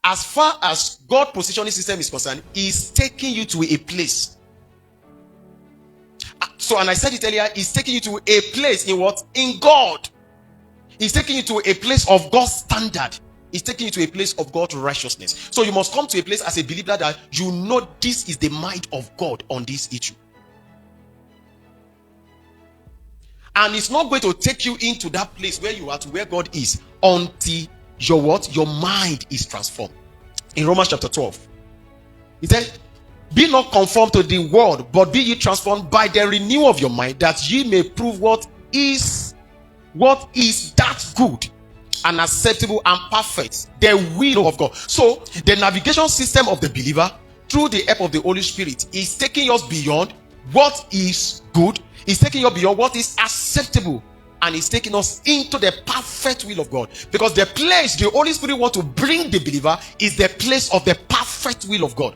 as far as God positioning system is concerned, is taking you to a place. So, and I said it earlier, he's taking you to a place in what? In God. He's taking you to a place of God's standard. He's taking you to a place of God's righteousness. So you must come to a place as a believer that you know this is the mind of God on this issue. And it's not going to take you into that place where you are to where God is until your what? Your mind is transformed. In Romans chapter 12, he said, be not conformed to the world, but be ye transformed by the renewal of your mind, that ye may prove what is that good and acceptable and perfect, the will of God. So the navigation system of the believer through the help of the Holy Spirit is taking us beyond what is good, is taking us beyond what is acceptable, and is taking us into the perfect will of God. Because the place the Holy Spirit wants to bring the believer is the place of the perfect will of God.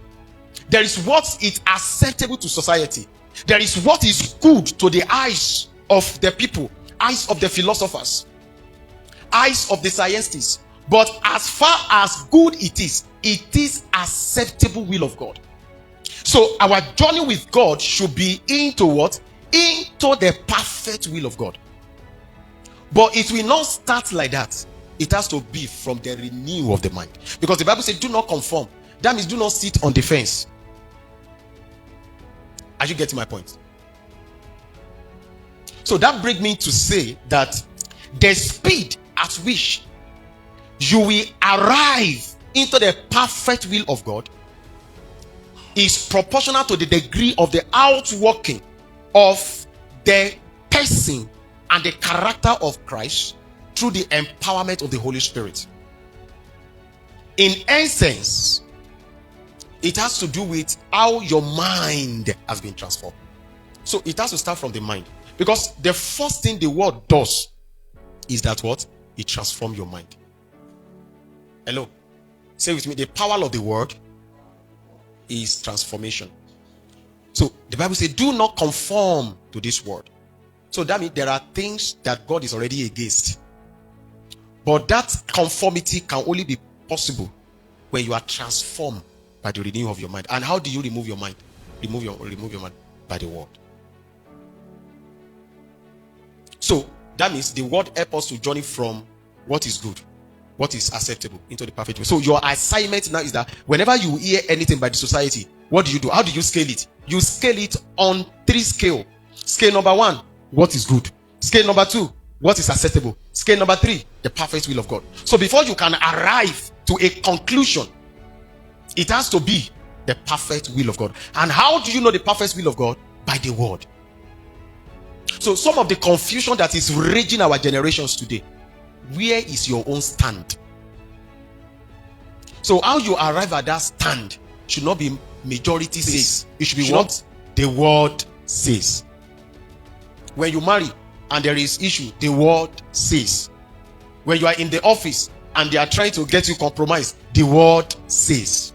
There is what is acceptable to society. There is what is good to the eyes of the people, eyes of the philosophers, eyes of the scientists. But as far as good it is acceptable will of God. So our journey with God should be into what? Into the perfect will of God. But it will not start like that. It has to be from the renewal of the mind. Because the Bible says, do not conform. That means do not sit on the fence. Are you getting my point? So that brings me to say that the speed at which you will arrive into the perfect will of God is proportional to the degree of the outworking of the person and the character of Christ through the empowerment of the Holy Spirit. In essence, it has to do with how your mind has been transformed. So it has to start from the mind. Because the first thing the word does is that what? It transforms your mind. Hello? Say with me, the power of the word is transformation. So the Bible says, do not conform to this world. So that means there are things that God is already against. But that conformity can only be possible when you are transformed by the renewal of your mind. And how do you remove your mind? Remove your mind by the word. So that means the word helps us to journey from what is good, what is acceptable, into the perfect way. So your assignment now is that whenever you hear anything by the society, what do? How do you scale it? You scale it on 3 scales. Scale number 1, what is good. Scale number 2, what is acceptable. Scale number 3, the perfect will of God. So before you can arrive to a conclusion, it has to be the perfect will of God. And how do you know the perfect will of God? By the word. So some of the confusion that is raging our generations today, where is your own stand? So how you arrive at that stand should not be majority says. It should be what the word says. When you marry and there is issue, the word says. When you are in the office and they are trying to get you compromised, the word says.